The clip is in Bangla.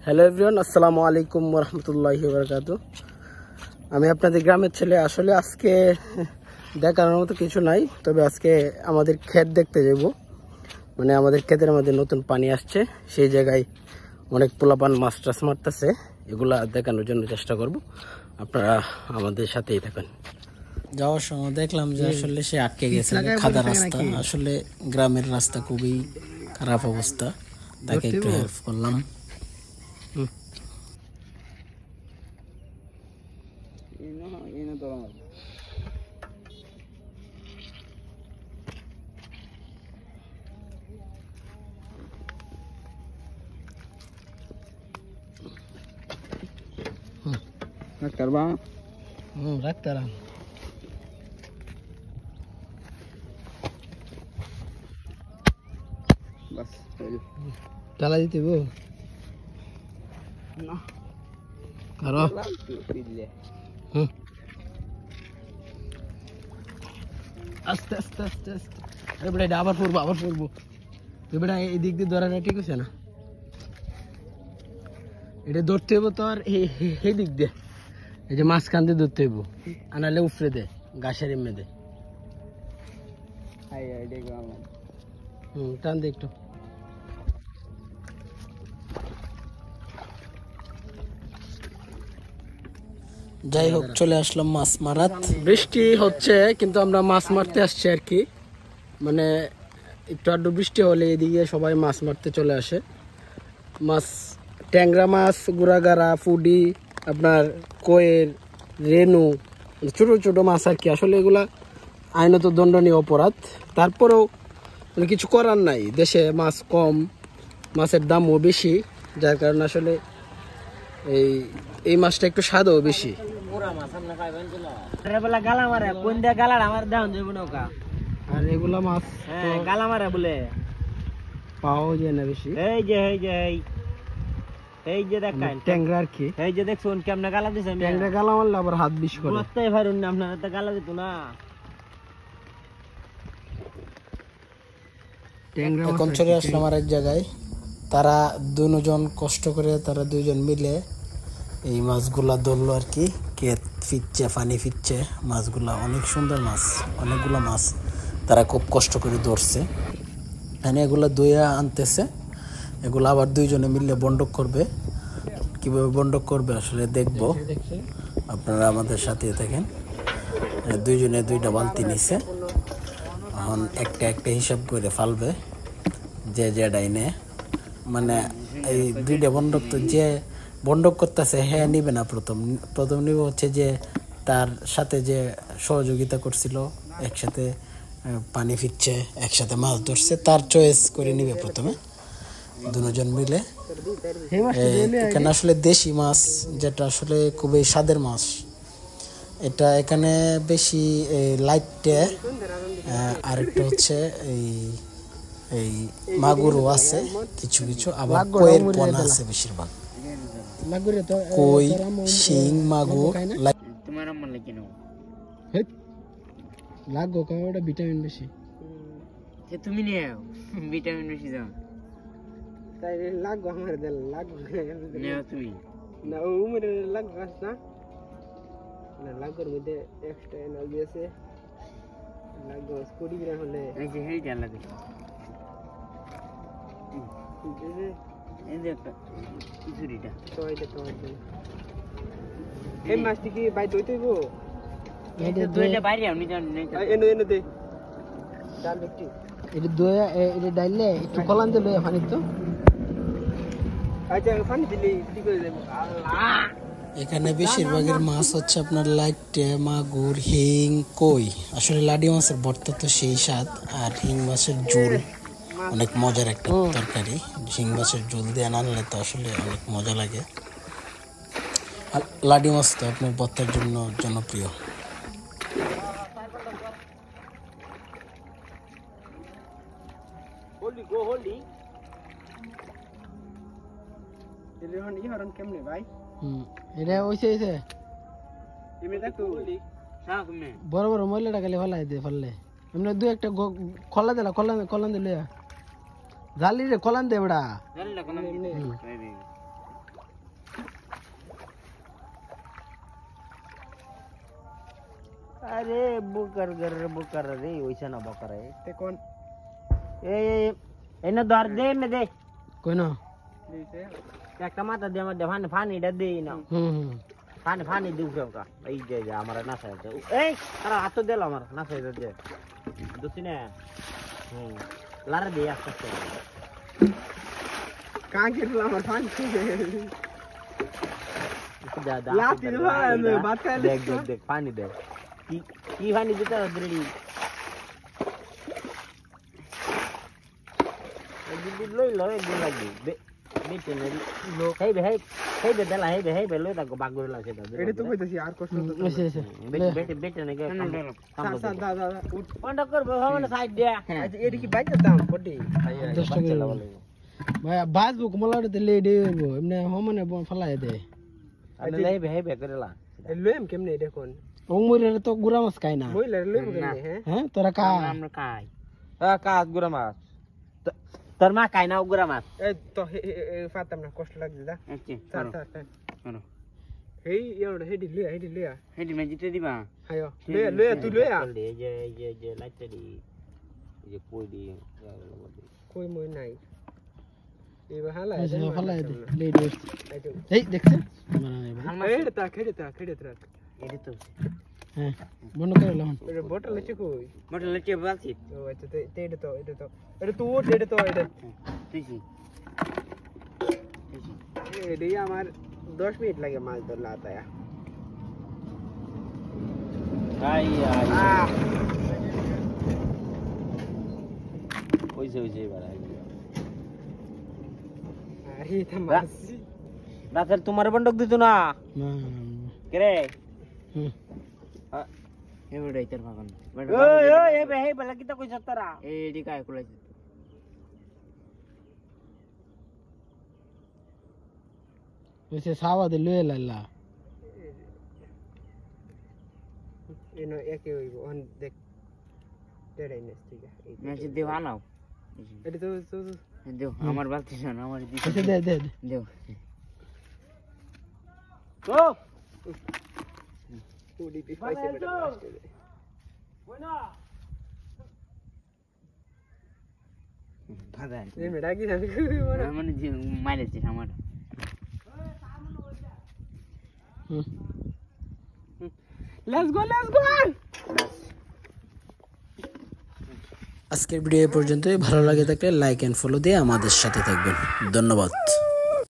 হ্যালো এভরিওয়ান, আসসালামু আলাইকুম ওয়া রাহমাতুল্লাহি ওয়া বারাকাতুহু। আমি আপনাদের গ্রামের ছেলে। আসলে আজকে দেখানোর মতো কিছু নাই, তবে আজকে আমাদের ক্ষেত দেখতে যাব। মানে আমাদের ক্ষেতের মধ্যে নতুন পানি আসছে, সেই জায়গায় অনেক পোলাপান মাছ টাছ মারতেছে। এগুলা দেখানোর জন্য চেষ্টা করব, আপনারা আমাদের সাথেই থাকেন। যাওয়ার সময় দেখলাম যে আসলে সে আটকে গেছে, খাদা রাস্তা। আসলে গ্রামের রাস্তা খুবই খারাপ অবস্থা, তাকে একটু হেল্প করলাম। রাখতাম চালা দিতে না কারো আস্তে আস্তে আস্তে আস্তে। আরে বেটা, এটা আবার পড়বো তো বেটা, এই দিক দিয়ে ধরা ঠিক আছে না, এটা ধরতে হইব তো। আর এই দিক দিয়ে, এই যে মাঝখান দিয়ে ধরতে হইব, আনালে উফরে দে গাছের এমনি দে। টান দে একটু। যাই হোক, চলে আসলাম মাছ মারাত। বৃষ্টি হচ্ছে কিন্তু আমরা মাছ মারতে আসছি আর কি। মানে একটু আধটু বৃষ্টি হলে এদিকে সবাই মাছ মারতে চলে আসে। মাছ, ট্যাংরা মাছ, গুড়াগাড়া, ফুডি, আপনার কোয়েল, রেনু, ছোট ছোট মাছ আর কি। আসলে এগুলা আইনত দণ্ডনীয় অপরাধ, তারপরেও কিছু করার নাই। দেশে মাছ কম, মাছের দামও বেশি, যার কারণে আসলে এই মাছটা একটু স্বাদও বেশি। আর এগুলা মাছ গালা মারা বলে পাওয়া যায় না বেশি। এই যে দেখেন ট্যাংরা আর কি, এই যে দেখুন কেমনে গালা দিছে। ট্যাংরা গালা মারলে আবার হাত বিষ করে। বুঝতেই পারুন না, আপনারা তো গালা দিত না। এখন চলে আসলাম আর এক জায়গায়। তারা দুজন কষ্ট করে, তারা দুইজন মিলে এই মাছগুলা ধরলো আর কি। ক্ষেত ফিরছে, পানি ফিরছে, মাছগুলা অনেক সুন্দর মাছ, অনেকগুলো মাছ তারা খুব কষ্ট করে ধরছে। এখানে এগুলা ধুয়ে আনতেছে, এগুলো আবার দুইজনে মিলে বন্ডক করবে। কিভাবে বন্ডক করবে আসলে দেখবো, আপনারা আমাদের সাথে থাকেন। দুইজনে দুইটা বালতি নিছে, এখন একটা একটা হিসাব করে ফালবে যে ডাইনে। মানে এই দুইটা বন্ডক, তো যে বন্ডক করতেছে হ্যাঁ নিবে না। প্রথম নিবে হচ্ছে যে তার সাথে যে সহযোগিতা করছিল, একসাথে পানি ফিরছে, একসাথে মাছ ধরছে, তার চয়েস করে নিবে প্রথমে দুজন মিলে। এখানে আসলে দেশি মাছ, যেটা আসলে খুবই স্বাদের মাছ, এটা এখানে বেশি লাইটে। আরেকটা হচ্ছে এই মাগুরও আছে কিছু কিছু, আবার কইয়ের পোনা আছে বেশিরভাগ। কই, শিং, মাগুর। তোমার আম্মা লাগে না লাগো, কারণ ওটা ভিটামিন বেশি। তুমি নিয়ে ভিটামিন বেশি দাও, তাই লাগো আমার দেল লাগো নেও তুমি না। উমরে লাগো না, না লাগোর মধ্যে এক্সট্রা এনার্জি আছে। লাগো 20 গ্রাম হলে এই যে হেই ডাল লাগে। এই যে কিছুরিটা তো এটা তো এই মাছটি কি বাই দইতেইব? এটা দইলে বাইরে আমি জানি না। এনে দে ডাল একটু, এটা দই, এটা ডাইলে একটু কলান দিলে পানি তো। আচ্ছা পানি দিলে ঠিক হয়ে যাবে। আল্লাহ, এখানে বেশিরভাগের মাছ হচ্ছে আপনার লাইটে, মাগুর, হিং, কই। আসলে লাডি মাছের ভর্তা তো সেই স্বাদ। আর হিং মাছের ঝোল অনেক মজার একটা তরকারি। হিং মাছের ঝোল দিয়ে আনলে তো আসলে অনেক মজা লাগে। আর লাডি মাছ তো আপনার ভর্তার জন্য জনপ্রিয়। কেমনে ভাই? এটা ওইছে বড় বড় মহিলাটা খালি ফেলাই দিয়ে ফেললে এমনি দু একটা খোলা দিলা, খোলান দিলে জালি রে, খোলান দে বড়া। রে বুকার রে ওইসা না বকার তে কোন এই না ধর দে মে দে কোন একটা মাথা দিয়ে আমার ফানিটা দেই না হুম ফানি দিউ কা এই যে আমার না সাইতে এই আরে হাত দিল আমার না সাইতে দে দুসি না লারা দে আস্তে আস্তে কাঁ কেটলা আমার ফান দাদা লাতি দিবা বাত খাইলে দেখ পানি দে কি পানি দিতে রেডি এই লই একদিন লাগবে বেটে নে লোক হেবে দেলা হেবে লই দাও বাগুর লাগছে দাও এটা তো কইতাছি আর কষ্ট হচ্ছে বেটে নে গে দাদা উঠ পন্ড করব হমনে সাইড দে আচ্ছা এটা কি বাইতে দাম কোটি 10 টাকা ভাই বাজবো কমলাড়ে দিলে দে এমনি হমনে ফলাই দে আমি হেবে করেলা লইম কেমনে এটা কোন ও মইরে তো গুড়া মাছ খাই না মইলে লইব কেমনে হ্যাঁ তোরা কা আমরা খাই কাজ গুড়া মাছ তোর মা খাই না গুড়া মাছ এই তো ফাতাম না কষ্ট লাগছে দা আচ্ছা করো হেই এড় হেডি লিয়া হেডি মেজিতে দিবা হায়ো লইয়া তুই লইয়া এই যে লাইটটা দি এই যে কই দি কই মই নাই এবার হালা ফলাই দে লেডি এই দেখছেন এটা খেড়ে রাখ এটা তো হ্যাঁ বন্ধ করে লাম এটা বটল আছে কই মোটর লেটে বালছি ও আচ্ছা এটা তো তুই এটাই আমার 10 মিনিট লাগে মাছ ধরলা আতায়া আই ওইছে এবার আরে তা মাছ রাতের তোমার বন্ধক দিত না কে রে এবারে ইতার ভাগন ওই এ বে বলা কিতা কইছ তারা এডি কায় কইছ ওইসে সাওয়া দে লয়ে লালা এনো একে হইব অন দেখ তেড়াই নেস ঠিক আছে ম্যাচ দেও আনাও এটা তো দেও আমার বালতি শোন আমার দি দে দেও ও ওডিপি পয়সা বেটা বুনা ভাগা এ মেডা কি জানি মানে যে মাইলেছে আমার লেটস গো আজকের ভিডিও এই পর্যন্তই। ভালো লাগে থাকলে লাইক এন্ড ফলো দিয়ে আমাদের সাথে থাকবেন। ধন্যবাদ।